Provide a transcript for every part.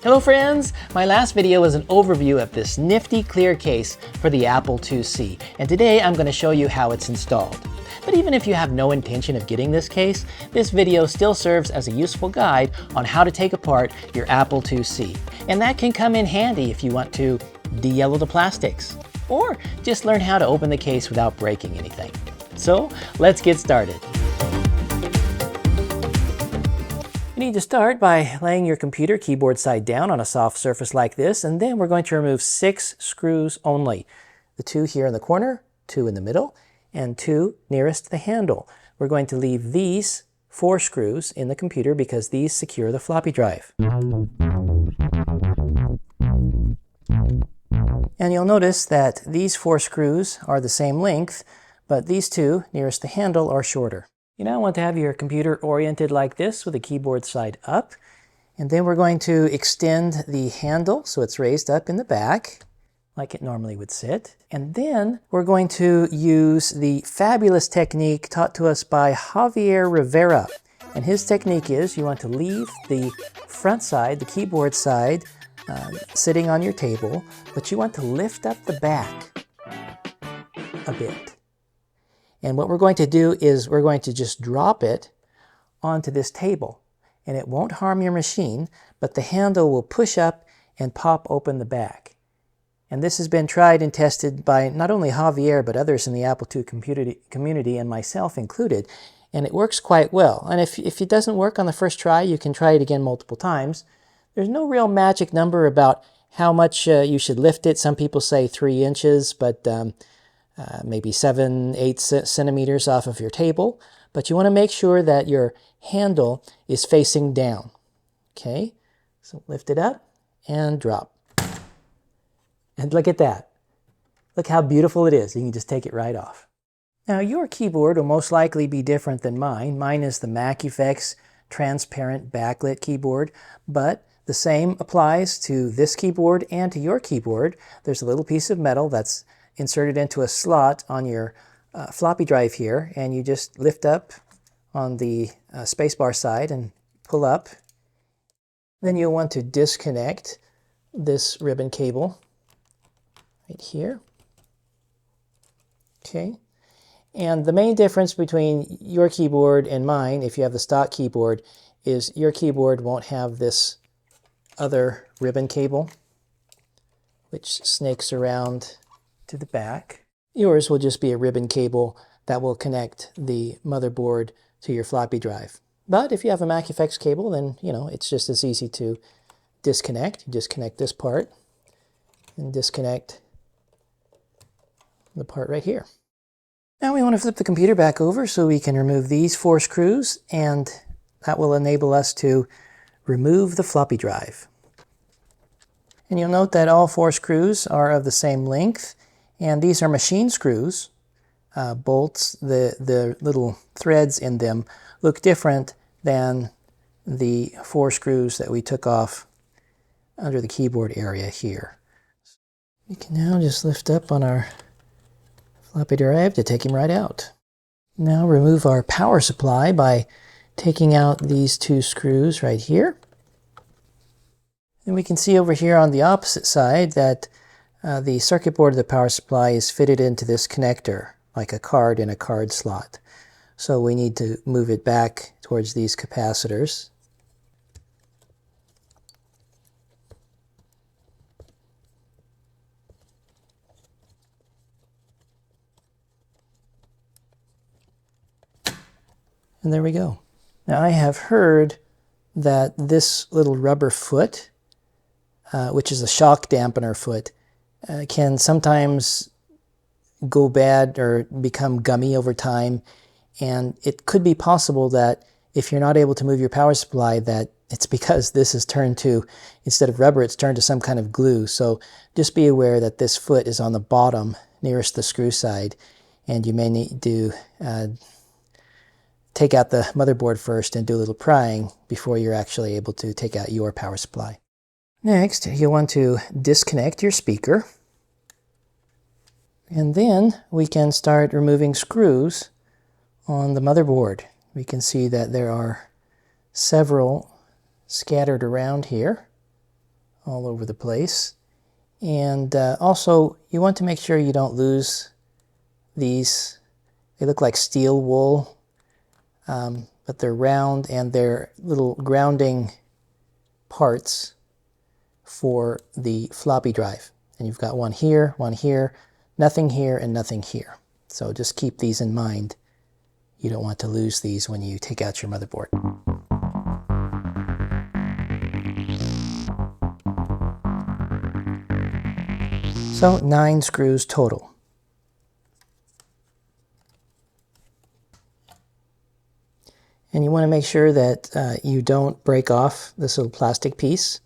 Hello friends! My last video was an overview of this nifty clear case for the Apple IIc, and today I'm going to show you how it's installed. But even if you have no intention of getting this case, this video still serves as a useful guide on how to take apart your Apple IIc. And that can come in handy if you want to de-yellow the plastics, or just learn how to open the case without breaking anything. So let's get started. You need to start by laying your computer keyboard side down on a soft surface like this, and then we're going to remove 6 screws only. The 2 here in the corner, 2 in the middle, and 2 nearest the handle. We're going to leave these 4 screws in the computer because these secure the floppy drive. And you'll notice that these 4 screws are the same length, but these 2 nearest the handle are shorter. You now want to have your computer oriented like this with the keyboard side up. And then we're going to extend the handle so it's raised up in the back, like it normally would sit. And then we're going to use the fabulous technique taught to us by Javier Rivera. And his technique is you want to leave the front side, the keyboard side, sitting on your table, but you want to lift up the back a bit. And what we're going to do is we're going to just drop it onto this table. And it won't harm your machine, but the handle will push up and pop open the back. And this has been tried and tested by not only Javier, but others in the Apple II community and myself included. And it works quite well. And if it doesn't work on the first try, you can try it again multiple times. There's no real magic number about how much you should lift it. Some people say 3 inches, but maybe 7-8 centimeters off of your table, but you want to make sure that your handle is facing down. Okay, so lift it up and drop. And look at that. Look how beautiful it is. You can just take it right off. Now your keyboard will most likely be different than mine. Mine is the MacEffects transparent backlit keyboard, but the same applies to this keyboard and to your keyboard. There's a little piece of metal that's inserted into a slot on your floppy drive here, and you just lift up on the spacebar side and pull up. Then you'll want to disconnect this ribbon cable right here. Okay, and the main difference between your keyboard and mine, if you have the stock keyboard, is your keyboard won't have this other ribbon cable which snakes around to the back. Yours will just be a ribbon cable that will connect the motherboard to your floppy drive. But if you have a MacEffects cable, then it's just as easy to disconnect. You disconnect this part and disconnect the part right here. Now we want to flip the computer back over so we can remove these 4 screws, and that will enable us to remove the floppy drive. And you'll note that all 4 screws are of the same length. And these are machine screws, bolts. The little threads in them look different than the 4 screws that we took off under the keyboard area here. We can now just lift up on our floppy drive to take him right out. Now remove our power supply by taking out these 2 screws right here. And we can see over here on the opposite side that the circuit board of the power supply is fitted into this connector, like a card in a card slot. So we need to move it back towards these capacitors. And there we go. Now I have heard that this little rubber foot, which is a shock dampener foot, can sometimes go bad or become gummy over time, and it could be possible that if you're not able to move your power supply, that it's because this is turned to, instead of rubber, it's turned to some kind of glue. So just be aware that this foot is on the bottom nearest the screw side, and you may need to take out the motherboard first and do a little prying before you're actually able to take out your power supply. Next, you'll want to disconnect your speaker. And then we can start removing screws on the motherboard. We can see that there are several scattered around here. all over the place. And also, you want to make sure you don't lose these. They look like steel wool, but they're round and they're little grounding parts for the floppy drive. And you've got one here, nothing here, and nothing here. So just keep these in mind. You don't want to lose these when you take out your motherboard. So 9 screws total. And you want to make sure that you don't break off this little plastic piece,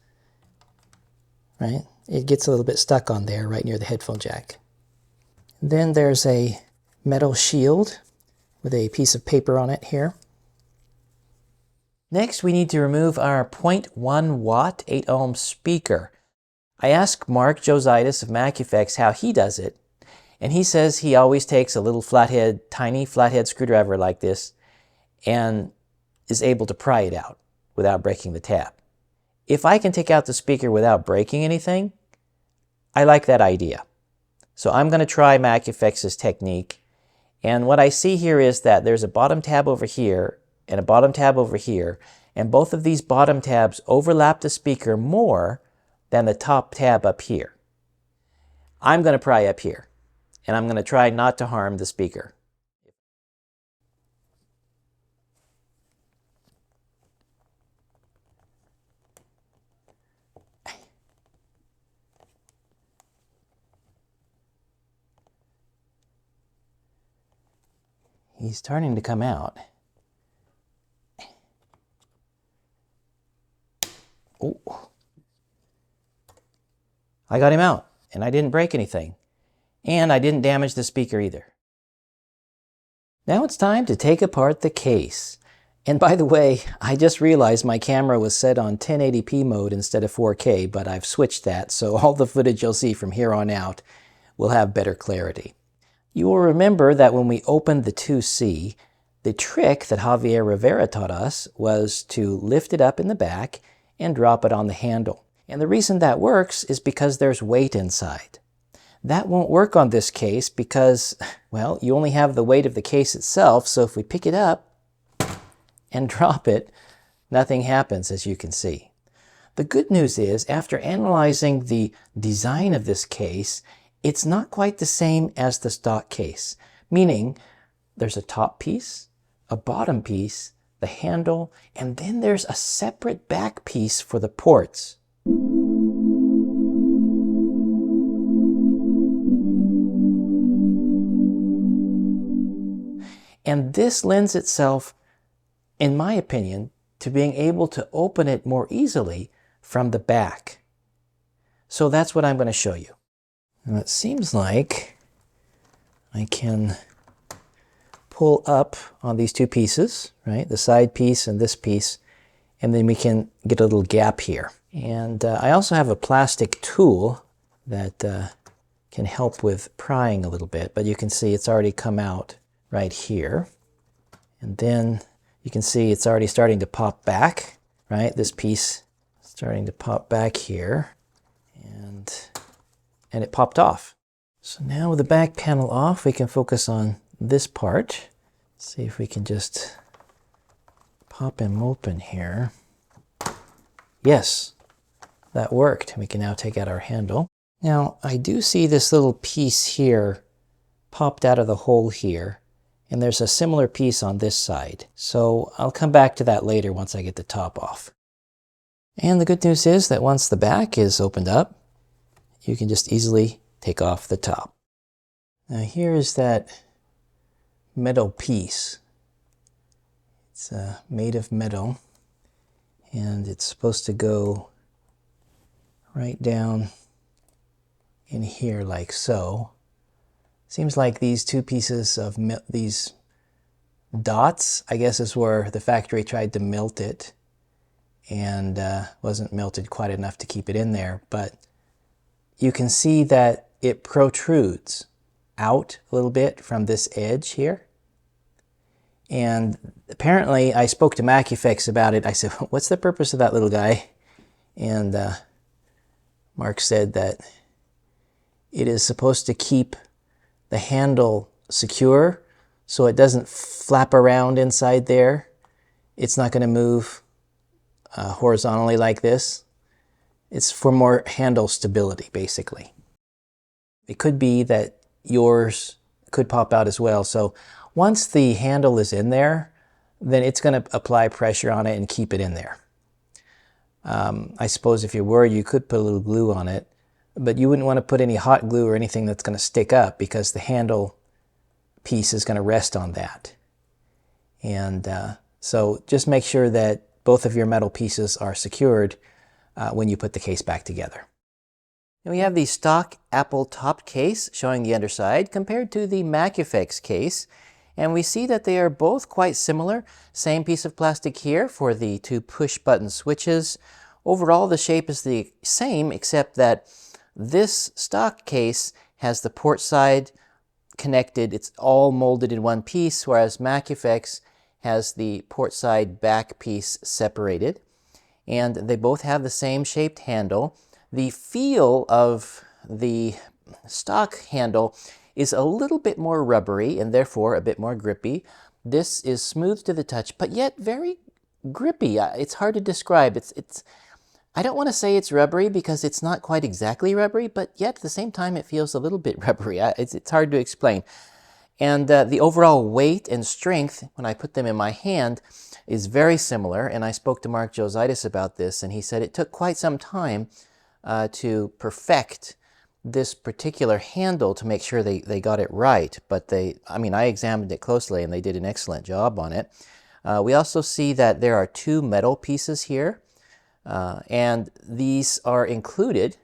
right? It gets a little bit stuck on there right near the headphone jack. Then there's a metal shield with a piece of paper on it here. Next, we need to remove our 0.1 watt 8 ohm speaker. I asked Mark Jositis of MacEffects how he does it, and he says he always takes a little flathead, tiny flathead screwdriver like this and is able to pry it out without breaking the tab. If I can take out the speaker without breaking anything, I like that idea. So I'm going to try MacEffects' technique. And what I see here is that there's a bottom tab over here and a bottom tab over here, and both of these bottom tabs overlap the speaker more than the top tab up here. I'm going to pry up here, and I'm going to try not to harm the speaker. He's starting to come out. Oh. I got him out, and I didn't break anything. And I didn't damage the speaker either. Now it's time to take apart the case. And by the way, I just realized my camera was set on 1080p mode instead of 4K, but I've switched that, so all the footage you'll see from here on out will have better clarity. You will remember that when we opened the 2C, the trick that Javier Rivera taught us was to lift it up in the back and drop it on the handle. And the reason that works is because there's weight inside. That won't work on this case because, well, you only have the weight of the case itself, so if we pick it up and drop it, nothing happens, as you can see. The good news is, after analyzing the design of this case, it's not quite the same as the stock case, meaning there's a top piece, a bottom piece, the handle, and then there's a separate back piece for the ports. And this lends itself, in my opinion, to being able to open it more easily from the back. So that's what I'm going to show you. Now it seems like I can pull up on these two pieces, right? The side piece and this piece, and then we can get a little gap here. And I also have a plastic tool that can help with prying a little bit, but you can see it's already come out right here. And then you can see it's already starting to pop back, right? This piece starting to pop back here, and it popped off. So now with the back panel off, we can focus on this part. See if we can just pop him open here. Yes, that worked. We can now take out our handle. Now, I do see this little piece here popped out of the hole here, and there's a similar piece on this side. So I'll come back to that later once I get the top off. And the good news is that once the back is opened up, you can just easily take off the top. Now here is that metal piece. It's made of metal, and it's supposed to go right down in here like so. Seems like these two pieces of these dots, I guess, is where the factory tried to melt it and wasn't melted quite enough to keep it in there, but you can see that it protrudes out a little bit from this edge here. And apparently I spoke to MacEffects about it. I said, what's the purpose of that little guy? And Mark said that it is supposed to keep the handle secure so it doesn't flap around inside there. It's not going to move horizontally like this. It's for more handle stability, basically. It could be that yours could pop out as well. So once the handle is in there, then it's going to apply pressure on it and keep it in there. I suppose if you're worried, you could put a little glue on it, but you wouldn't want to put any hot glue or anything that's going to stick up, because the handle piece is going to rest on that. And so just make sure that both of your metal pieces are secured when you put the case back together. And we have the stock Apple top case showing the underside compared to the MacEffects case. And we see that they are both quite similar. Same piece of plastic here for the two push button switches. Overall, the shape is the same, except that this stock case has the port side connected. It's all molded in one piece, whereas MacEffects has the port side back piece separated. And they both have the same shaped handle. The feel of the stock handle is a little bit more rubbery and therefore a bit more grippy. This is smooth to the touch, but yet very grippy. It's hard to describe. I don't want to say it's rubbery because it's not quite exactly rubbery, but yet at the same time it feels a little bit rubbery. It's hard to explain. And the overall weight and strength when I put them in my hand is very similar. And I spoke to Mark Jositis about this, and he said it took quite some time to perfect this particular handle to make sure they got it right. But I examined it closely and they did an excellent job on it. We also see that there are two metal pieces here, and these are included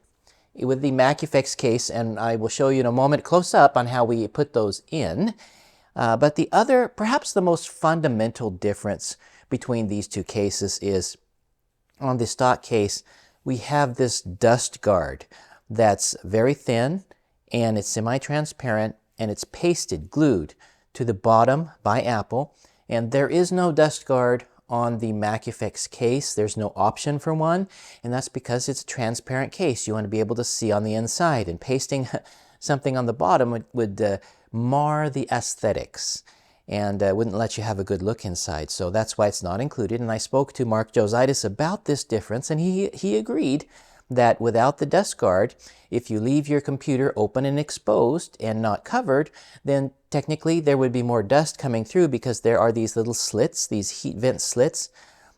with the MacEffects case, and I will show you in a moment close up on how we put those in. But the other, perhaps the most fundamental difference between these two cases is on the stock case, we have this dust guard that's very thin and it's semi-transparent and it's pasted, glued to the bottom by Apple. And there is no dust guard on the MacEffects case. There's no option for one, and that's because it's a transparent case. You want to be able to see on the inside, and pasting something on the bottom would mar the aesthetics and wouldn't let you have a good look inside. So that's why it's not included. And I spoke to Mark Jositis about this difference, and he agreed that without the dust guard, if you leave your computer open and exposed and not covered, then technically there would be more dust coming through, because there are these little slits, these heat vent slits,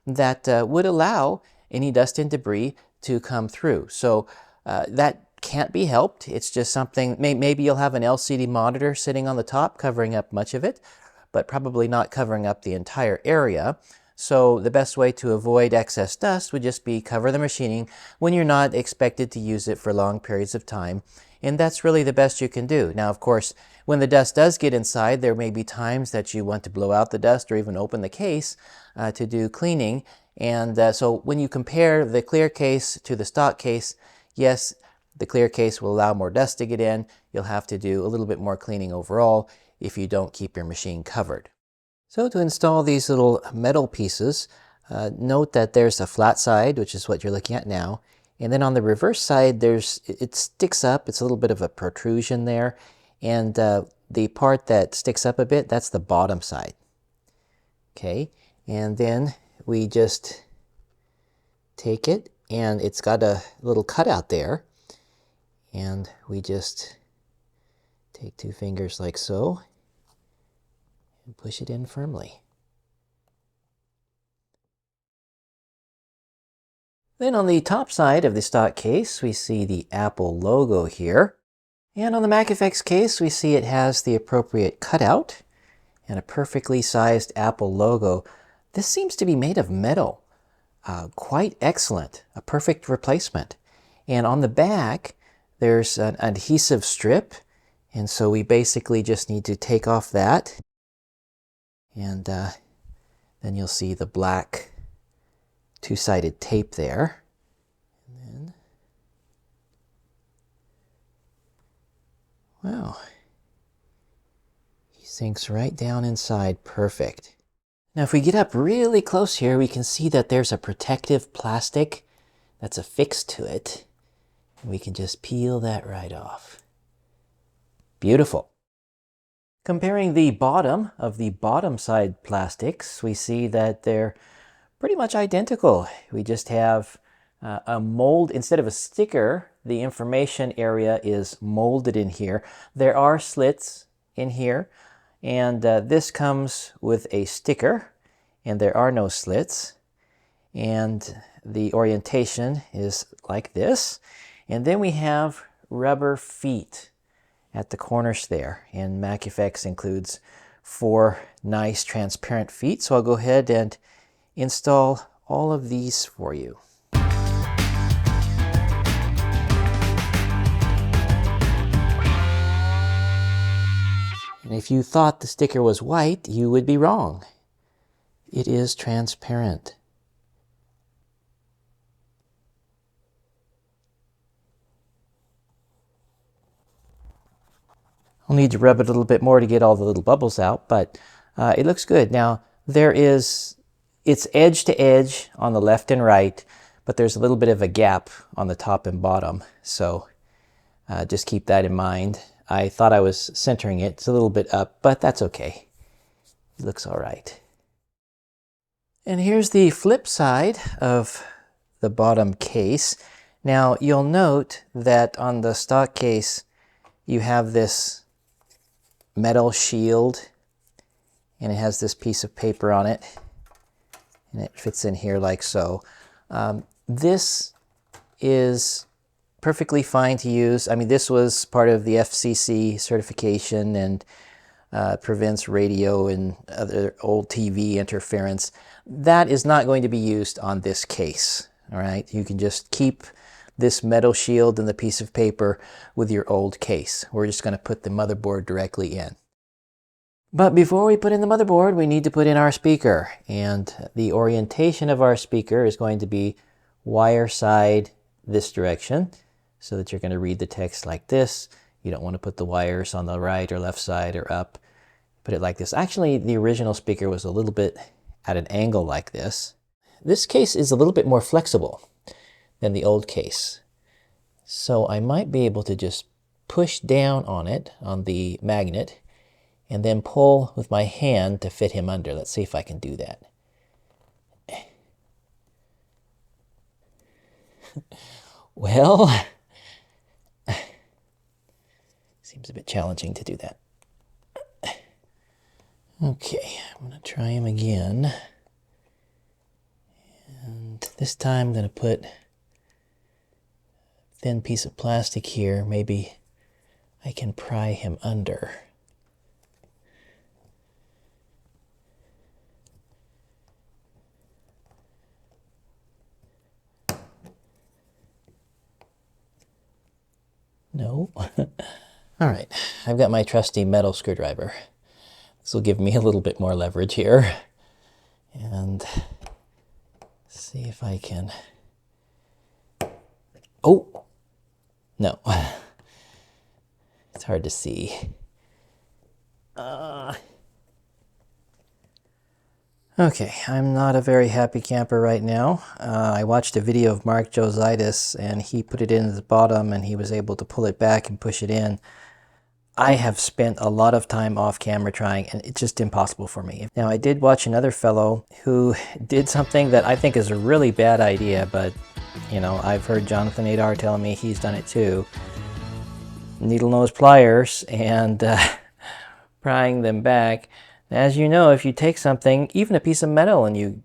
that would allow any dust and debris to come through. So that can't be helped. It's just something, maybe you'll have an LCD monitor sitting on the top covering up much of it, but probably not covering up the entire area. So the best way to avoid excess dust would just be cover the machining when you're not expected to use it for long periods of time. And that's really the best you can do. Now, of course, when the dust does get inside, there may be times that you want to blow out the dust or even open the case to do cleaning. And so when you compare the clear case to the stock case, yes, the clear case will allow more dust to get in. You'll have to do a little bit more cleaning overall if you don't keep your machine covered. So to install these little metal pieces, note that there's a flat side, which is what you're looking at now. And then on the reverse side, it sticks up. It's a little bit of a protrusion there. And the part that sticks up a bit, that's the bottom side. Okay, and then we just take it, and it's got a little cutout there. And we just take two fingers like so and push it in firmly. Then on the top side of the stock case, we see the Apple logo here. And on the MacEffects case, we see it has the appropriate cutout and a perfectly sized Apple logo. This seems to be made of metal. Quite excellent, a perfect replacement. And on the back, there's an adhesive strip, and so we basically just need to take off that. And then you'll see the black two-sided tape there. And then, wow, he sinks right down inside perfect. Now if we get up really close here, we can see that there's a protective plastic that's affixed to it. We can just peel that right off. Beautiful. Comparing the bottom of the bottom side plastics, we see that they're pretty much identical. We just have a mold. Instead of a sticker, the information area is molded in here. There are slits in here, and this comes with a sticker, and there are no slits. And the orientation is like this. And then we have rubber feet at the corners there. And MacEffects includes 4 nice transparent feet. So I'll go ahead and install all of these for you. And if you thought the sticker was white, you would be wrong. It is transparent. I'll need to rub it a little bit more to get all the little bubbles out, but it looks good. Now, it's edge to edge on the left and right, but there's a little bit of a gap on the top and bottom, so just keep that in mind. I thought I was centering it. It's a little bit up, but that's okay. It looks all right. And here's the flip side of the bottom case. Now, you'll note that on the stock case, you have this metal shield, and it has this piece of paper on it, and it fits in here like so. This is perfectly fine to use. I mean, this was part of the FCC certification and prevents radio and other old TV interference. That is not going to be used on this case, all right? You can just keep this metal shield and the piece of paper with your old case. We're just going to put the motherboard directly in. But before we put in the motherboard, we need to put in our speaker. And the orientation of our speaker is going to be wire side this direction, so that you're going to read the text like this. You don't want to put the wires on the right or left side or up. Put it like this. Actually, the original speaker was a little bit at an angle like this. This case is a little bit more flexible than the old case. So I might be able to just push down on it, on the magnet, and then pull with my hand to fit him under. Let's see if I can do that. Well, seems a bit challenging to do that. Okay, I'm going to try him again. And this time I'm going to put a thin piece of plastic here. Maybe I can pry him under. No. All right, I've got my trusty metal screwdriver. This will give me a little bit more leverage here. And see if I can... Oh! No. It's hard to see. Okay, I'm not a very happy camper right now. I watched a video of Mark Jositis, and he put it in at the bottom, and he was able to pull it back and push it in. I have spent a lot of time off camera trying, and it's just impossible for me. Now, I did watch another fellow who did something that I think is a really bad idea, but, you know, I've heard Jonathan Adar tell me he's done it too. Needle nose pliers and prying them back. As you know, if you take something, even a piece of metal, and you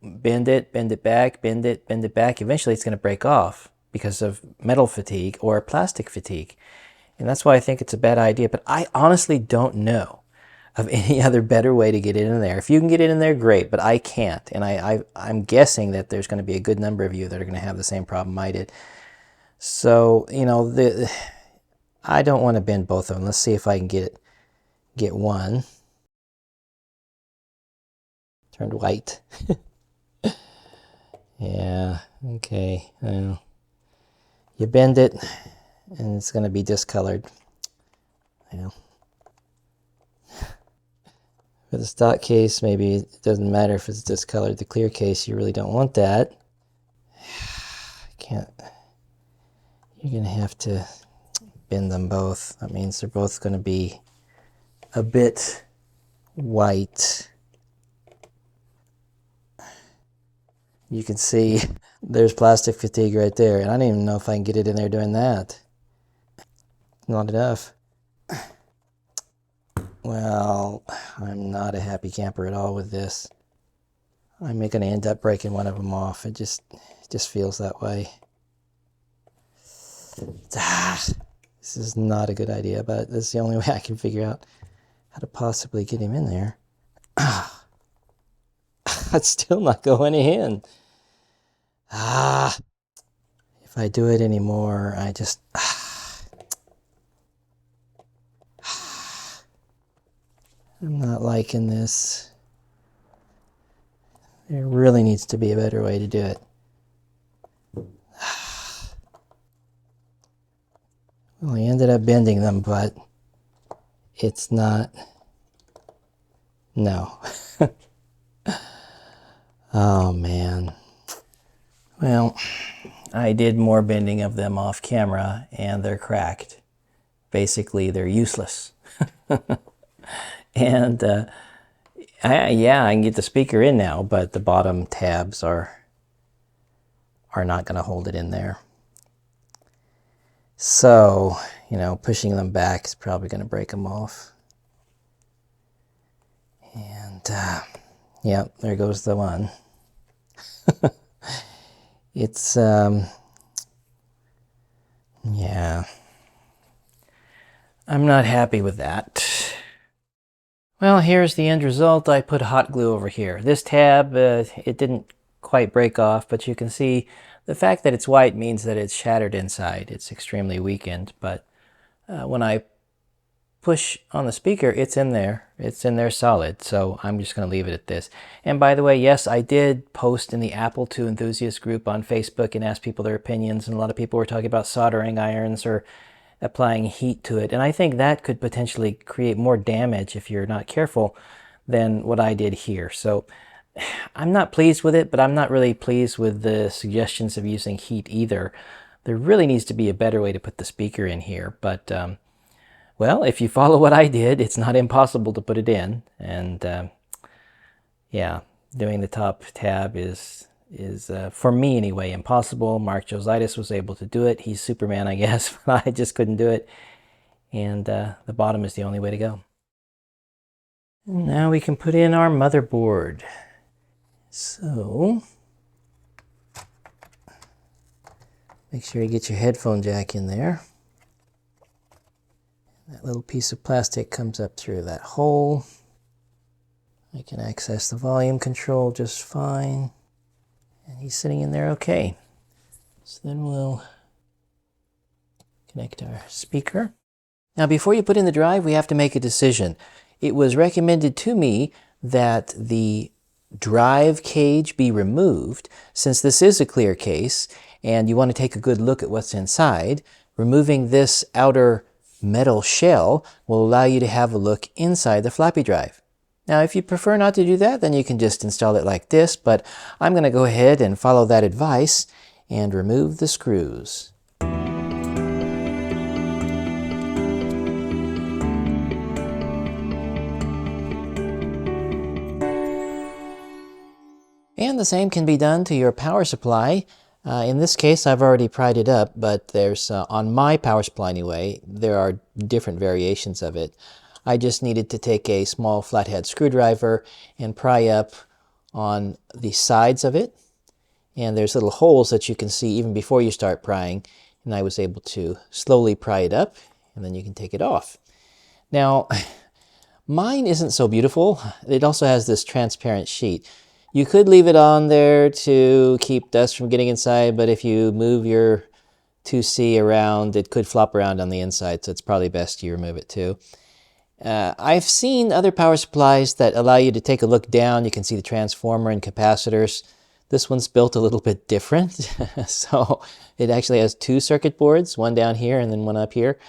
bend it back, bend it back, eventually it's going to break off because of metal fatigue or plastic fatigue. And that's why I think it's a bad idea. But I honestly don't know of any other better way to get it in there. If you can get it in there, great, but I can't. And I'm guessing that there's going to be a good number of you that are going to have the same problem I did. So, you know, I don't want to bend both of them. Let's see if I can get one. Turned white. Yeah, okay. Well, you bend it, and it's going to be discolored. Well, for the stock case, maybe it doesn't matter if it's discolored. The clear case, you really don't want that. you're going to have to bend them both. That means they're both going to be a bit white. You can see there's plastic fatigue right there, and I don't even know if I can get it in there doing that. Not enough. Well, I'm not a happy camper at all with this. I'm going to end up breaking one of them off. It just feels that way. This is not a good idea, but this is the only way I can figure out how to possibly get him in there. It's still not going in. If I do it anymore, I just... I'm not liking this. There really needs to be a better way to do it. Well, I ended up bending them, but it's not... No. Oh, man. Well, I did more bending of them off camera, and they're cracked. Basically, they're useless. And, yeah, I can get the speaker in now, but the bottom tabs are not going to hold it in there. So, you know, pushing them back is probably going to break them off. And, yeah, there goes the one. It's, yeah. I'm not happy with that. Well, here's the end result. I put hot glue over here. This tab, it didn't quite break off, but you can see the fact that it's white means that it's shattered inside. It's extremely weakened, but when I push on the speaker, it's in there. It's in there solid, so I'm just going to leave it at this. And by the way, yes, I did post in the Apple II enthusiast group on Facebook and ask people their opinions, and a lot of people were talking about soldering irons or applying heat to it, and I think that could potentially create more damage if you're not careful than what I did here. So I'm not pleased with it, but I'm not really pleased with the suggestions of using heat either. There really needs to be a better way to put the speaker in here, but well, if you follow what I did, it's not impossible to put it in. And yeah, doing the top tab is for me anyway, impossible. Mark Jositis was able to do it. He's Superman, I guess, but I just couldn't do it. And the bottom is the only way to go. And now we can put in our motherboard. So, make sure you get your headphone jack in there. That little piece of plastic comes up through that hole. I can access the volume control just fine. And he's sitting in there okay. So then we'll connect our speaker. Now before you put in the drive, we have to make a decision. It was recommended to me that the drive cage be removed, since this is a clear case and you want to take a good look at what's inside. Removing this outer metal shell will allow you to have a look inside the floppy drive. Now, if you prefer not to do that, then you can just install it like this, but I'm going to go ahead and follow that advice and remove the screws. And the same can be done to your power supply. In this case, I've already pried it up, but there's, on my power supply anyway, there are different variations of it. I just needed to take a small flathead screwdriver and pry up on the sides of it. And there's little holes that you can see even before you start prying. And I was able to slowly pry it up, and then you can take it off. Now, mine isn't so beautiful. It also has this transparent sheet. You could leave it on there to keep dust from getting inside, but if you move your 2C around, it could flop around on the inside, so it's probably best you remove it too. I've seen other power supplies that allow you to take a look down. You can see the transformer and capacitors. This one's built a little bit different. So it actually has two circuit boards, one down here and then one up here.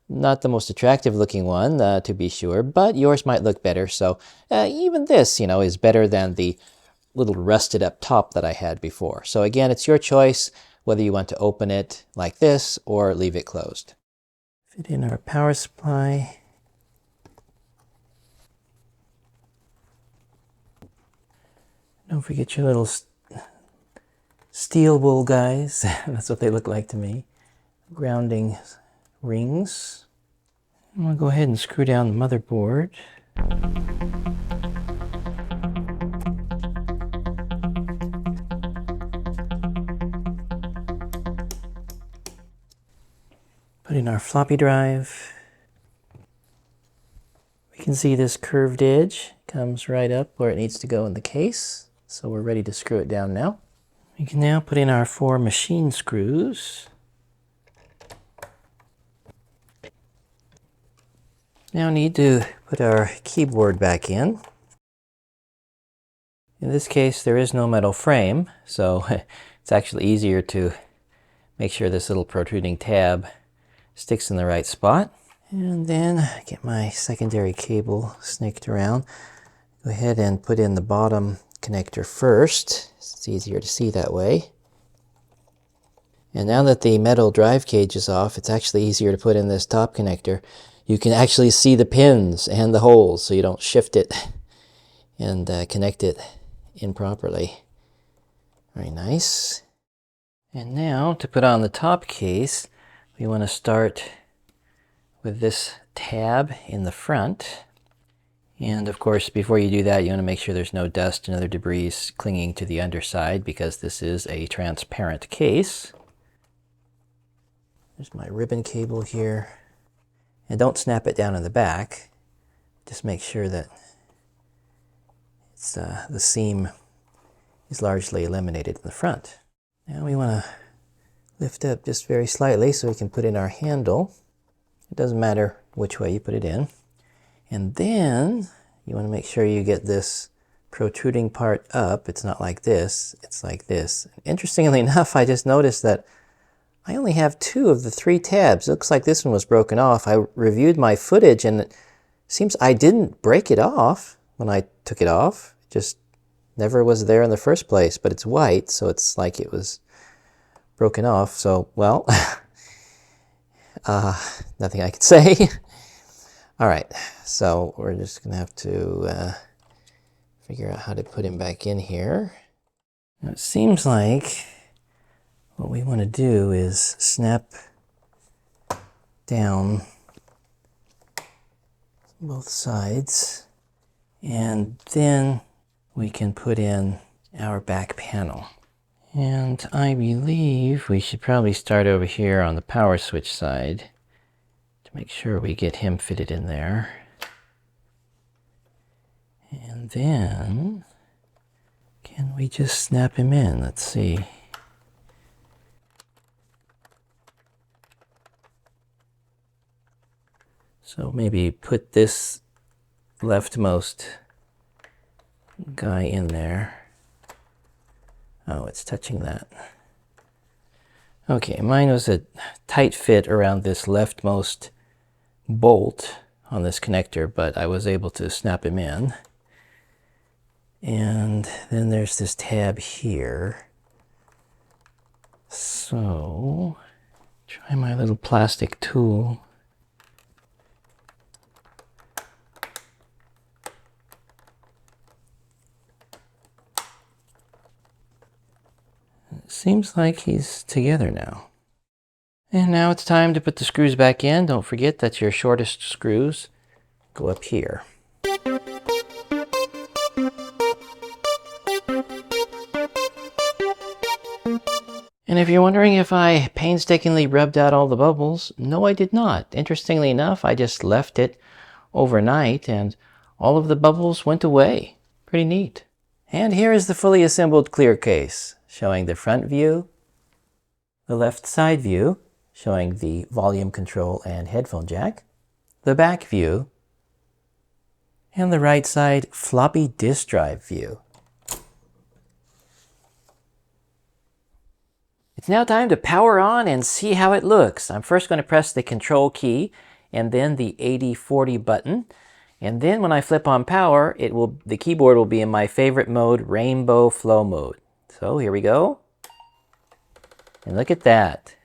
Not the most attractive looking one, to be sure, but yours might look better. So even this, you know, is better than the little rusted up top that I had before. So again, it's your choice. whether you want to open it like this or leave it closed. Fit in our power supply. Don't forget your little steel wool guys. That's what they look like to me. Grounding rings. I'm going to go ahead and screw down the motherboard. Put in our floppy drive. We can see this curved edge comes right up where it needs to go in the case. So we're ready to screw it down now. We can now put in our 4 machine screws. Now need to put our keyboard back in. In this case, there is no metal frame, so it's actually easier to make sure this little protruding tab sticks in the right spot. And then get my secondary cable snaked around. Go ahead and put in the bottom connector first. It's easier to see that way. And now that the metal drive cage is off, it's actually easier to put in this top connector. You can actually see the pins and the holes, so you don't shift it and connect it improperly. Very nice. And now to put on the top case, we want to start with this tab in the front. And of course, before you do that, you want to make sure there's no dust and other debris clinging to the underside, because this is a transparent case. There's my ribbon cable here. And don't snap it down in the back. Just make sure that it's, the seam is largely eliminated in the front. Now we want to lift up just very slightly so we can put in our handle. It doesn't matter which way you put it in. And then you want to make sure you get this protruding part up. It's not like this, it's like this. Interestingly enough, I just noticed that I only have 2 of the 3 tabs. It looks like this one was broken off. I reviewed my footage and it seems I didn't break it off when I took it off. It just never was there in the first place, but it's white, so it's like it was broken off. So, well, nothing I can say. All right, so we're just gonna have to figure out how to put him back in here. Now it seems like what we want to do is snap down both sides, and then we can put in our back panel. And I believe we should probably start over here on the power switch side to make sure we get him fitted in there. And then, can we just snap him in? Let's see. So maybe put this leftmost guy in there. Oh, it's touching that. Okay, mine was a tight fit around this leftmost bolt on this connector, but I was able to snap him in. And then there's this tab here. So, try my little plastic tool. Seems like he's together now. And now it's time to put the screws back in. Don't forget that your shortest screws go up here. And if you're wondering if I painstakingly rubbed out all the bubbles, no, I did not. Interestingly enough, I just left it overnight and all of the bubbles went away. Pretty neat. And here is the fully assembled clear case, showing the front view, the left side view, showing the volume control and headphone jack, the back view, and the right side floppy disk drive view. It's now time to power on and see how it looks. I'm first going to press the control key and then the 80/40 button. And then when I flip on power, the keyboard will be in my favorite mode, Rainbow Flow mode. So here we go. And look at that.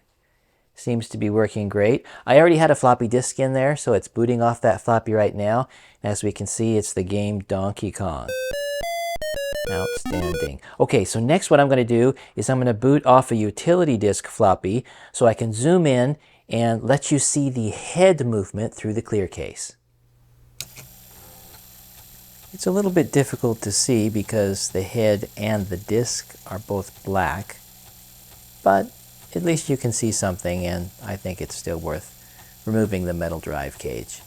Seems to be working great. I already had a floppy disk in there, so it's booting off that floppy right now. As we can see, it's the game Donkey Kong. Outstanding. Okay, so next what I'm going to do is I'm going to boot off a utility disk floppy so I can zoom in and let you see the head movement through the clear case. It's a little bit difficult to see because the head and the disk are both black, but at least you can see something, and I think it's still worth removing the metal drive cage.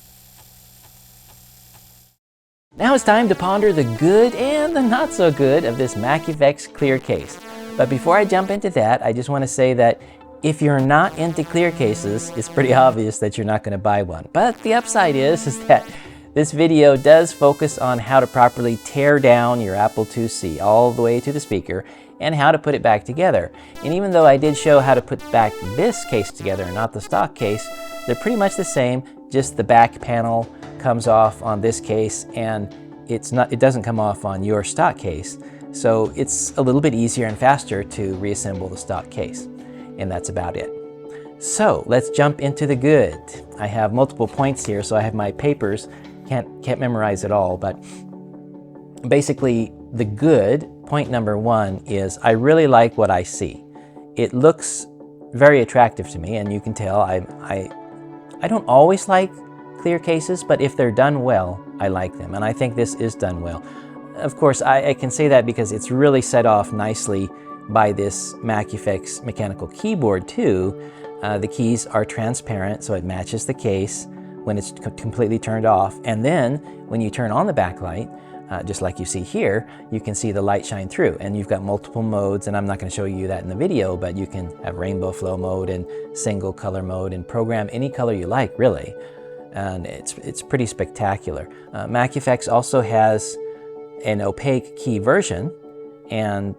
Now it's time to ponder the good and the not so good of this MacEffects Clear Case. But before I jump into that, I just want to say that if you're not into clear cases, it's pretty obvious that you're not going to buy one. But the upside is that this video does focus on how to properly tear down your Apple IIc all the way to the speaker and how to put it back together. And even though I did show how to put back this case together and not the stock case, they're pretty much the same, just the back panel comes off on this case and it doesn't come off on your stock case. So it's a little bit easier and faster to reassemble the stock case. And that's about it. So let's jump into the good. I have multiple points here, so I have my papers. Can't memorize it all, but basically the good, point number one, is I really like what I see. It looks very attractive to me, and you can tell I don't always like clear cases, but if they're done well, I like them, and I think this is done well. Of course, I can say that because it's really set off nicely by this MacEffects Mechanical Keyboard too. The keys are transparent, so it matches the case when it's completely turned off. And then when you turn on the backlight, just like you see here, you can see the light shine through. And you've got multiple modes, and I'm not going to show you that in the video, but you can have rainbow flow mode and single color mode and program any color you like, really. And it's pretty spectacular. MacEffects also has an opaque key version, and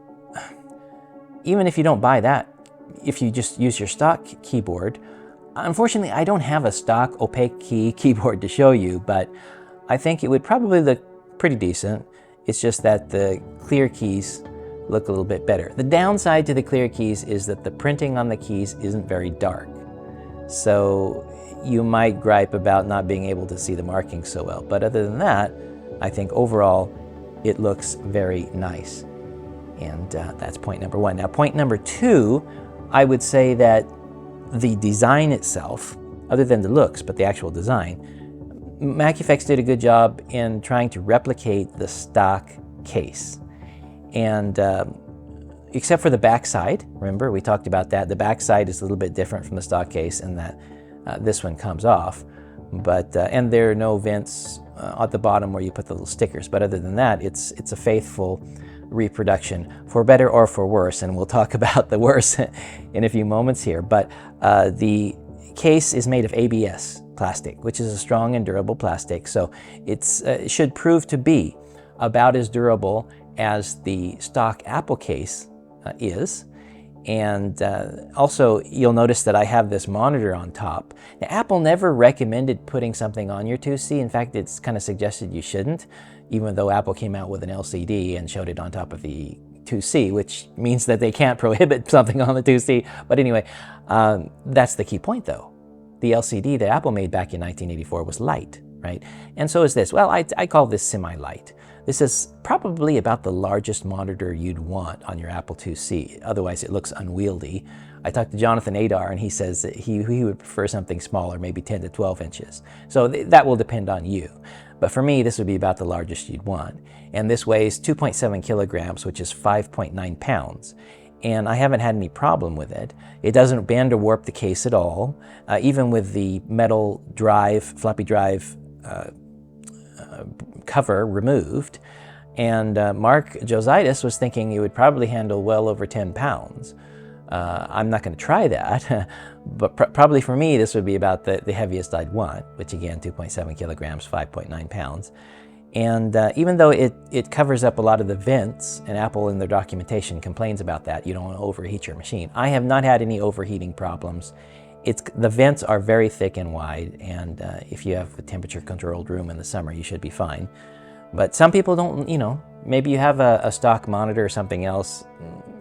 even if you don't buy that, if you just use your stock keyboard, unfortunately I don't have a stock opaque keyboard to show you, but I think it would probably look pretty decent. It's just that the clear keys look a little bit better. The downside to the clear keys is that the printing on the keys isn't very dark. So you might gripe about not being able to see the markings so well. But other than that, I think overall it looks very nice. And that's point number one. Now point number two, I would say that the design itself, other than the looks, but the actual design, MacEffects did a good job in trying to replicate the stock case. And except for the back side, remember we talked about that, the back side is a little bit different from the stock case in that this one comes off. But and there are no vents at the bottom where you put the little stickers. But other than that, it's a faithful reproduction, for better or for worse, and we'll talk about the worse in a few moments here. But the case is made of ABS plastic, which is a strong and durable plastic, so it should prove to be about as durable as the stock Apple case is. And also you'll notice that I have this monitor on top. Now, Apple never recommended putting something on your IIc. In fact, it's kind of suggested you shouldn't, even though Apple came out with an LCD and showed it on top of the IIc, which means that they can't prohibit something on the IIc. But anyway, that's the key point though. The LCD that Apple made back in 1984 was light, right? And so is this. Well, I call this semi-light. This is probably about the largest monitor you'd want on your Apple IIc. Otherwise, it looks unwieldy. I talked to Jonathan Adar, and he says that he would prefer something smaller, maybe 10 to 12 inches. So that will depend on you. But for me, this would be about the largest you'd want. And this weighs 2.7 kilograms, which is 5.9 pounds. And I haven't had any problem with it. It doesn't bend or warp the case at all. Even with the metal drive, floppy drive cover removed. And Mark Jositis was thinking it would probably handle well over 10 pounds. I'm not going to try that, but probably for me this would be about the heaviest I'd want, which again 2.7 kilograms, 5.9 pounds. And even though it covers up a lot of the vents, and Apple in their documentation complains about that, you don't want to overheat your machine. I have not had any overheating problems. The vents are very thick and wide, and if you have a temperature controlled room in the summer, you should be fine. But some people don't, maybe you have a stock monitor or something else.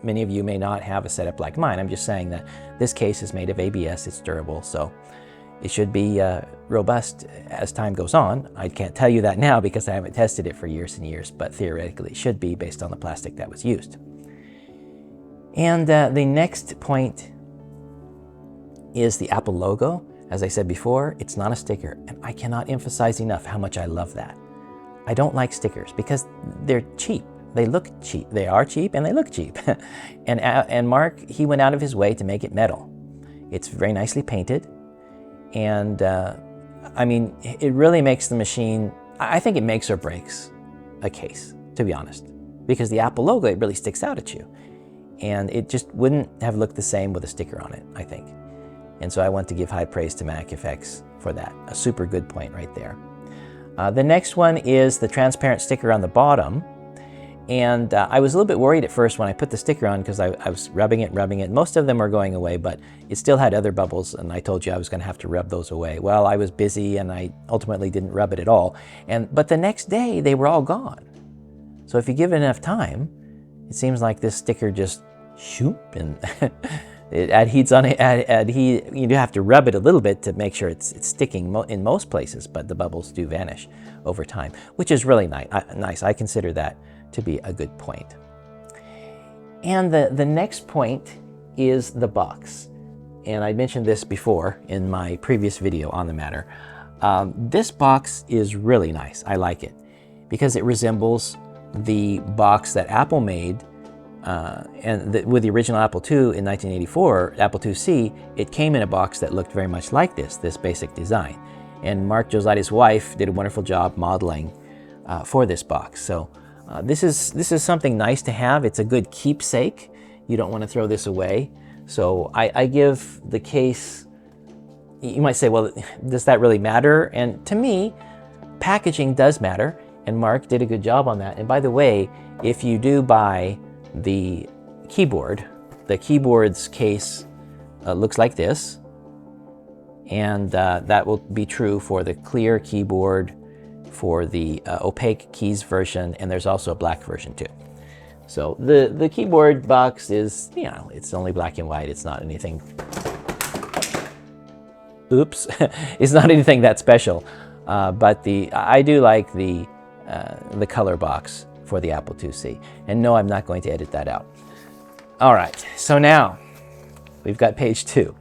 Many of you may not have a setup like mine. I'm just saying that this case is made of ABS, it's durable, so it should be robust as time goes on. I can't tell you that now because I haven't tested it for years and years, but theoretically it should be based on the plastic that was used. And the next point is the Apple logo. As I said before, it's not a sticker, and I cannot emphasize enough how much I love that. I don't like stickers because they're cheap. They look cheap. They are cheap and they look cheap. and Mark, he went out of his way to make it metal. It's very nicely painted. And I mean, it really makes the machine, I think it makes or breaks a case, to be honest. Because the Apple logo, it really sticks out at you. And it just wouldn't have looked the same with a sticker on it, I think. And so I want to give high praise to MacEffects for that. A super good point right there. The next one is the transparent sticker on the bottom. And I was a little bit worried at first when I put the sticker on because I was rubbing it. Most of them are going away, but it still had other bubbles, and I told you I was going to have to rub those away. Well, I was busy, and I ultimately didn't rub it at all. But the next day, they were all gone. So if you give it enough time, it seems like this sticker just shoop, and it adhedes on it. You do have to rub it a little bit to make sure it's sticking in most places, but the bubbles do vanish over time, which is really nice. I consider that to be a good point. And the next point is the box. And I mentioned this before in my previous video on the matter. This box is really nice. I like it because it resembles the box that Apple made with the original Apple II in 1984, Apple IIc. It came in a box that looked very much like this basic design. And Mark Josaida's wife did a wonderful job modeling for this box. So this is something nice to have. It's a good keepsake. You don't want to throw this away. So I give the case, you might say, well, does that really matter? And to me, packaging does matter, and Mark did a good job on that. And by the way, if you do buy the keyboard, the keyboard's case looks like this, and that will be true for the clear keyboard, for the opaque keys version, and there's also a black version too. So the keyboard box is, you know, it's only black and white. It's not anything, oops, it's not anything that special. But I do like the color box for the Apple IIc. And no, I'm not going to edit that out. All right, so now we've got page 2,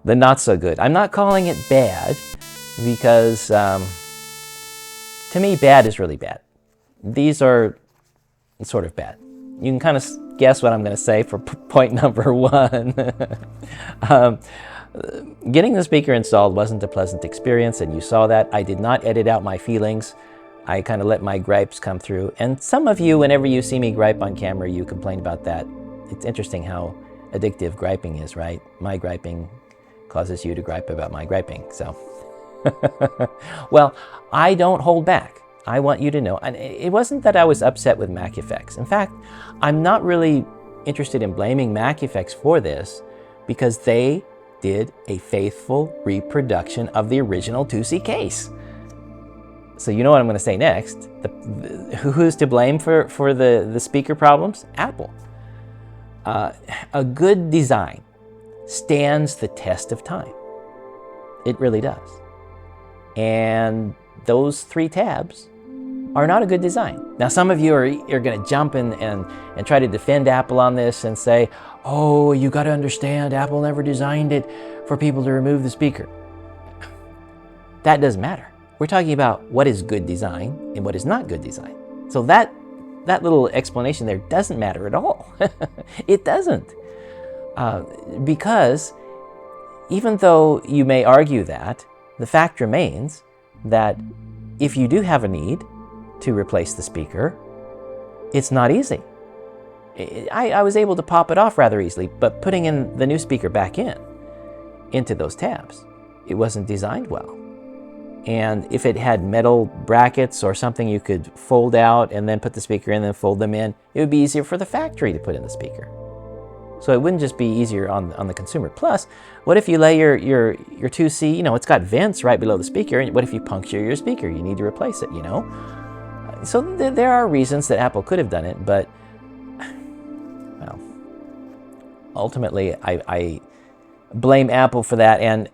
the not so good. I'm not calling it bad because to me, bad is really bad. These are sort of bad. You can kind of guess what I'm going to say for point number 1. Getting the speaker installed wasn't a pleasant experience, and you saw that. I did not edit out my feelings. I kind of let my gripes come through. And some of you, whenever you see me gripe on camera, you complain about that. It's interesting how addictive griping is, right? My griping causes you to gripe about my griping, so. Well, I don't hold back. I want you to know. And it wasn't that I was upset with MacEffects. In fact, I'm not really interested in blaming MacEffects for this because they did a faithful reproduction of the original IIc case. So you know what I'm going to say next. Who's to blame for the speaker problems? Apple. A good design stands the test of time. It really does. And those 3 tabs are not a good design. Now, some of you are going to jump in and try to defend Apple on this and say, oh, you got to understand, Apple never designed it for people to remove the speaker. That doesn't matter. We're talking about what is good design and what is not good design. So that little explanation there doesn't matter at all. It doesn't. Because even though you may argue that, the fact remains that if you do have a need to replace the speaker, it's not easy. I was able to pop it off rather easily, but putting in the new speaker back into those tabs, it wasn't designed well. And if it had metal brackets or something you could fold out and then put the speaker in and then fold them in, it would be easier for the factory to put in the speaker. So it wouldn't just be easier on the consumer. Plus, what if you lay your IIc, you know, it's got vents right below the speaker, and what if you puncture your speaker? You need to replace it, you know? So there are reasons that Apple could have done it, but well, ultimately I blame Apple for that. And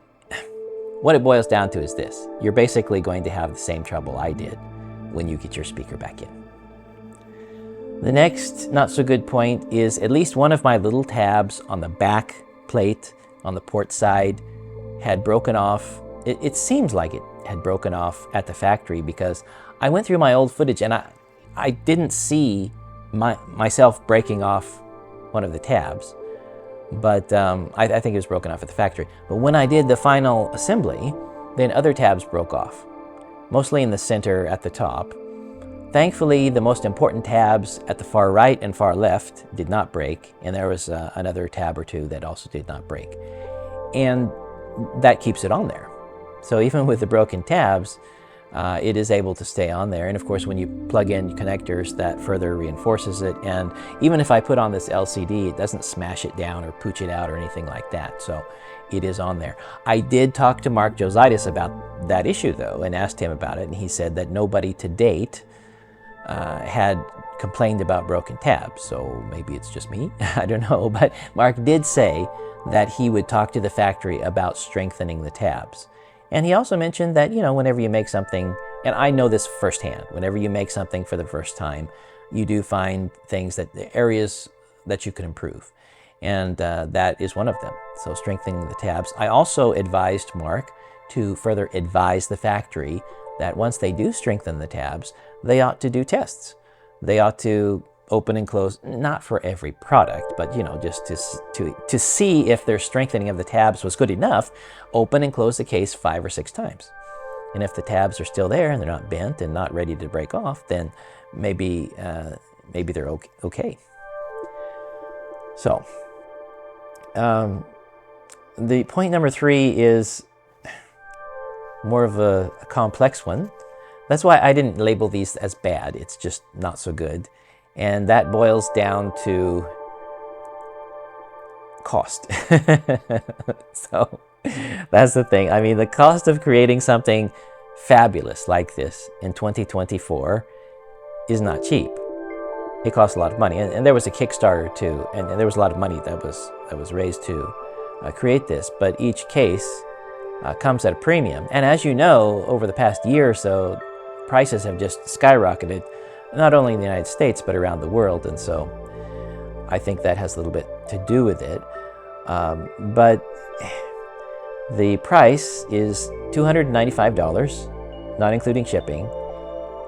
what it boils down to is this: you're basically going to have the same trouble I did when you get your speaker back in. The next not so good point is at least one of my little tabs on the back plate on the port side had broken off. It seems like it had broken off at the factory, because I went through my old footage and I didn't see myself breaking off one of the tabs, but I think it was broken off at the factory. But when I did the final assembly, then other tabs broke off, mostly in the center at the top. Thankfully, the most important tabs at the far right and far left did not break, and there was another tab or two that also did not break. And that keeps it on there. So even with the broken tabs, it is able to stay on there. And of course, when you plug in connectors, that further reinforces it. And even if I put on this LCD, it doesn't smash it down or pooch it out or anything like that. So it is on there. I did talk to Mark Jositis about that issue, though, and asked him about it. And he said that nobody to date had complained about broken tabs. So maybe it's just me, I don't know. But Mark did say that he would talk to the factory about strengthening the tabs. And he also mentioned that, you know, whenever you make something, and I know this firsthand, whenever you make something for the first time, you do find things that, areas that you can improve. And that is one of them. So strengthening the tabs. I also advised Mark to further advise the factory that once they do strengthen the tabs, they ought to do tests. They ought to open and close, not for every product, but, you know, just to see if their strengthening of the tabs was good enough, open and close the case 5 or 6 times. And if the tabs are still there and they're not bent and not ready to break off, then maybe they're okay. So, the point number 3 is more of a complex one. That's why I didn't label these as bad. It's just not so good. And that boils down to cost. So that's the thing. I mean, the cost of creating something fabulous like this in 2024 is not cheap. It costs a lot of money. And there was a Kickstarter too, and there was a lot of money that was raised to create this. But each case comes at a premium. And as you know, over the past year or so, prices have just skyrocketed, not only in the United States, but around the world. And so I think that has a little bit to do with it. But the price is $295, not including shipping.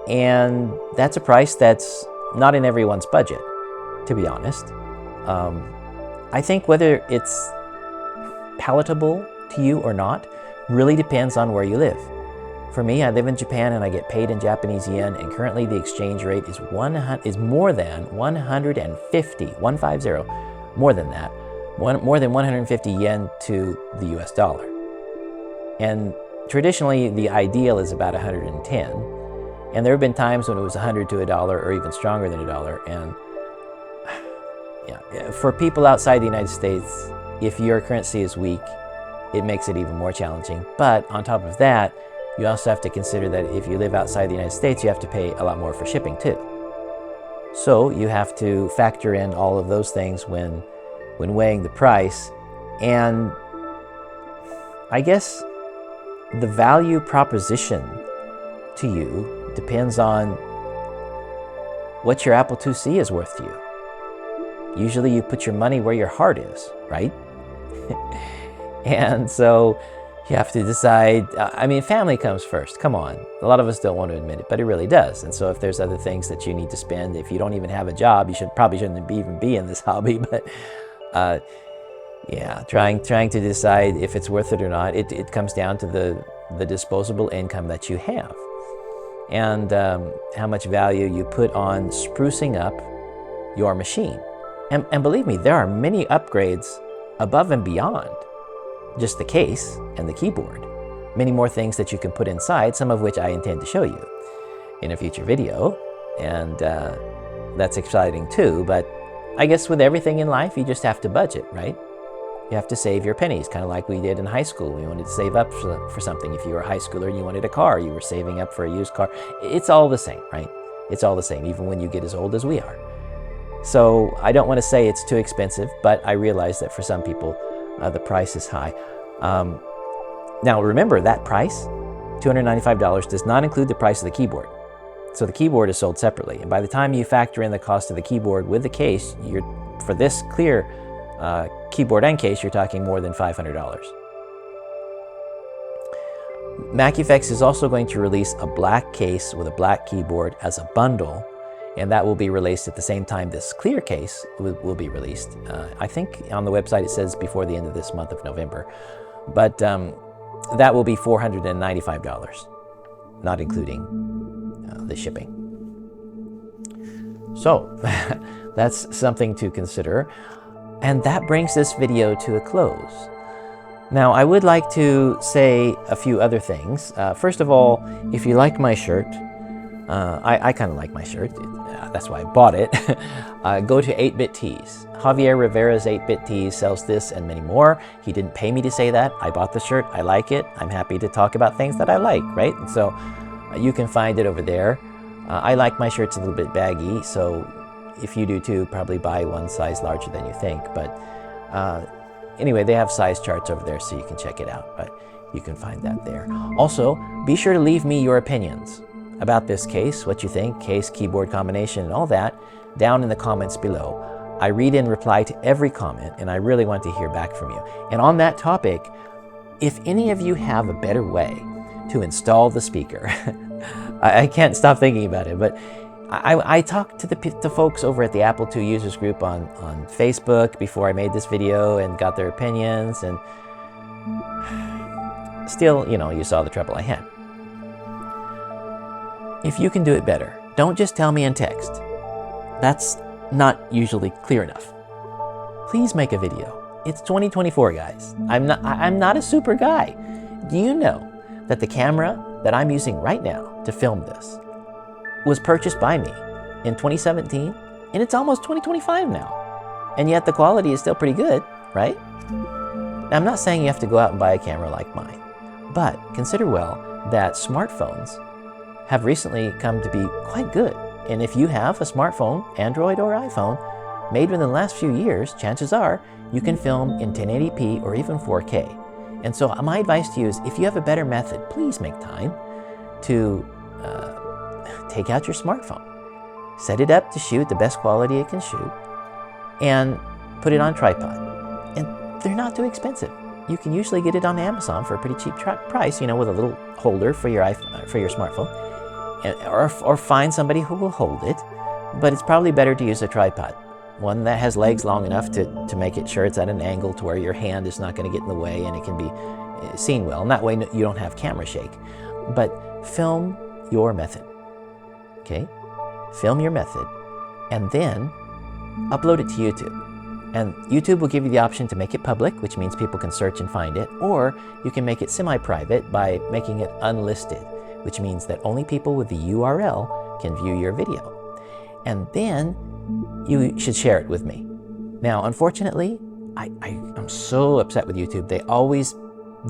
And that's a price that's not in everyone's budget, to be honest. I think whether it's palatable to you or not really depends on where you live. For me, I live in Japan and I get paid in Japanese yen, and currently the exchange rate is more than 150, more than that, more than 150 yen to the US dollar. And traditionally, the ideal is about 110. And there have been times when it was 100 to $1 or even stronger than $1. And yeah, for people outside the United States, if your currency is weak, it makes it even more challenging. But on top of that, you also have to consider that if you live outside the United States, you have to pay a lot more for shipping too. So you have to factor in all of those things when weighing the price. And I guess the value proposition to you depends on what your Apple IIc is worth to you. Usually you put your money where your heart is, right? And so you have to decide. I mean, family comes first. Come on. A lot of us don't want to admit it, but it really does. And so if there's other things that you need to spend, if you don't even have a job, you probably shouldn't even be in this hobby. But yeah, trying to decide if it's worth it or not, it comes down to the disposable income that you have, and how much value you put on sprucing up your machine. And believe me, there are many upgrades above and beyond just the case and the keyboard. Many more things that you can put inside, some of which I intend to show you in a future video. And that's exciting too. But I guess with everything in life, you just have to budget, right? You have to save your pennies, kind of like we did in high school. We wanted to save up for something. If you were a high schooler and you wanted a car, you were saving up for a used car. It's all the same, right? It's all the same, even when you get as old as we are. So I don't want to say it's too expensive, but I realize that for some people, the price is high. Now remember, that price, $295, does not include the price of the keyboard. So the keyboard is sold separately. And by the time you factor in the cost of the keyboard with the case, for this clear keyboard and case, you're talking more than $500. MacEffects is also going to release a black case with a black keyboard as a bundle, and that will be released at the same time this clear case will be released. I think on the website it says before the end of this month of November. But that will be $495, not including the shipping. So that's something to consider. And that brings this video to a close. Now, I would like to say a few other things. First of all, if you like my shirt, I kind of like my shirt. That's why I bought it. Go to 8-Bit Tees. Javier Rivera's 8-Bit Tees sells this and many more. He didn't pay me to say that. I bought the shirt. I like it. I'm happy to talk about things that I like, right? And so you can find it over there. I like my shirts a little bit baggy, so if you do too, probably buy one size larger than you think. But anyway, they have size charts over there, so you can check it out, but you can find that there. Also, be sure to leave me your opinions about this case, what you think, case, keyboard combination, and all that, down in the comments below. I read and reply to every comment, and I really want to hear back from you. And on that topic, if any of you have a better way to install the speaker, I can't stop thinking about it, but I talked to the folks over at the Apple II users group on Facebook before I made this video and got their opinions, and still, you know, you saw the trouble I had. If you can do it better, don't just tell me in text. That's not usually clear enough. Please make a video. It's 2024, guys. I'm not a super guy. Do you know that the camera that I'm using right now to film this was purchased by me in 2017, and it's almost 2025 now. And yet the quality is still pretty good, right? Now, I'm not saying you have to go out and buy a camera like mine, but consider well that smartphones have recently come to be quite good. And if you have a smartphone, Android or iPhone, made within the last few years, chances are you can film in 1080p or even 4K. And so my advice to you is, if you have a better method, please make time to take out your smartphone, set it up to shoot the best quality it can shoot, and put it on tripod. And they're not too expensive. You can usually get it on Amazon for a pretty cheap price, you know, with a little holder for your smartphone, or find somebody who will hold it. But it's probably better to use a tripod, one that has legs long enough to make it sure it's at an angle to where your hand is not going to get in the way and it can be seen well. And that way you don't have camera shake. But film your method. Okay? Film your method and then upload it to YouTube. And YouTube will give you the option to make it public, which means people can search and find it, or you can make it semi-private by making it unlisted, which means that only people with the URL can view your video. And then you should share it with me. Now, unfortunately, I'm so upset with YouTube. They always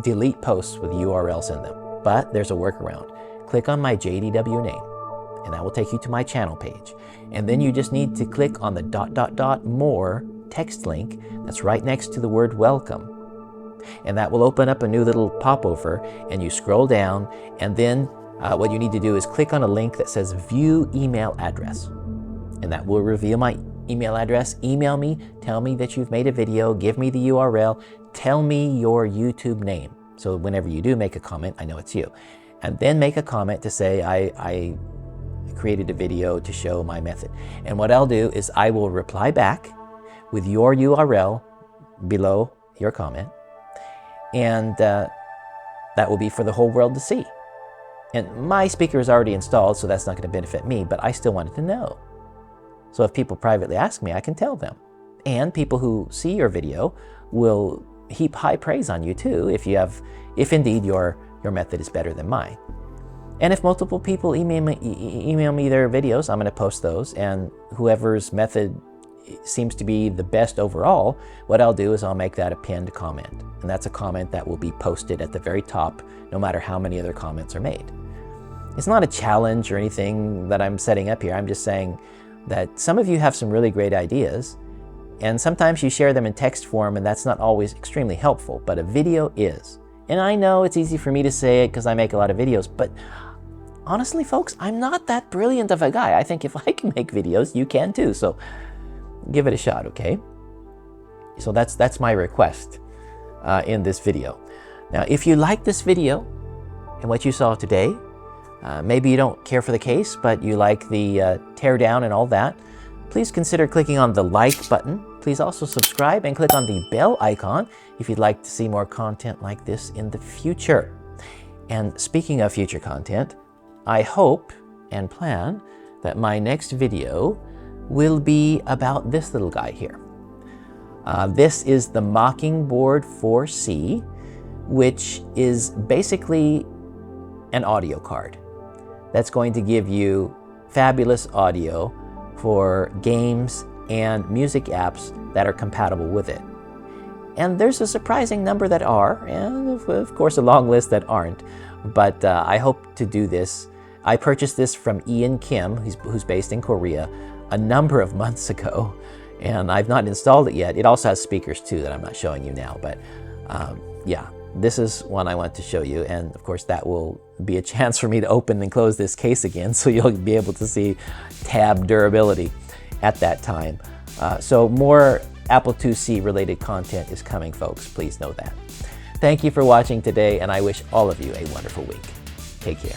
delete posts with URLs in them, but there's a workaround. Click on my JDW name, and that will take you to my channel page. And then you just need to click on the ... more text link that's right next to the word welcome. And that will open up a new little popover, and you scroll down, and then what you need to do is click on a link that says view email address. And that will reveal my email address. Email me, tell me that you've made a video, give me the URL, tell me your YouTube name. So whenever you do make a comment, I know it's you. And then make a comment to say, I created a video to show my method. And what I'll do is I will reply back with your URL below your comment. And that will be for the whole world to see. And my speaker is already installed, so that's not going to benefit me, but I still wanted to know. So if people privately ask me, I can tell them. And people who see your video will heap high praise on you too, if indeed your method is better than mine. And if multiple people email me their videos, I'm going to post those, and whoever's method seems to be the best overall, what I'll do is I'll make that a pinned comment. And that's a comment that will be posted at the very top, no matter how many other comments are made. It's not a challenge or anything that I'm setting up here. I'm just saying that some of you have some really great ideas, and sometimes you share them in text form, and that's not always extremely helpful, but a video is. And I know it's easy for me to say it because I make a lot of videos, but honestly, folks, I'm not that brilliant of a guy. I think if I can make videos, you can too. So give it a shot, okay? So that's my request in this video. Now, if you like this video and what you saw today, maybe you don't care for the case, but you like the teardown and all that, please consider clicking on the like button. Please also subscribe and click on the bell icon if you'd like to see more content like this in the future. And speaking of future content, I hope and plan that my next video will be about this little guy here. This is the Mockingbird 4C, which is basically an audio card that's going to give you fabulous audio for games and music apps that are compatible with it. And there's a surprising number that are, and of course a long list that aren't, but I hope to do this. I purchased this from Ian Kim, who's based in Korea, a number of months ago, and I've not installed it yet. It also has speakers too that I'm not showing you now, but yeah, this is one I want to show you, and of course that will be a chance for me to open and close this case again, so you'll be able to see tab durability at that time. So more Apple IIc related content is coming, folks. Please know that. Thank you for watching today, and I wish all of you a wonderful week. Take care.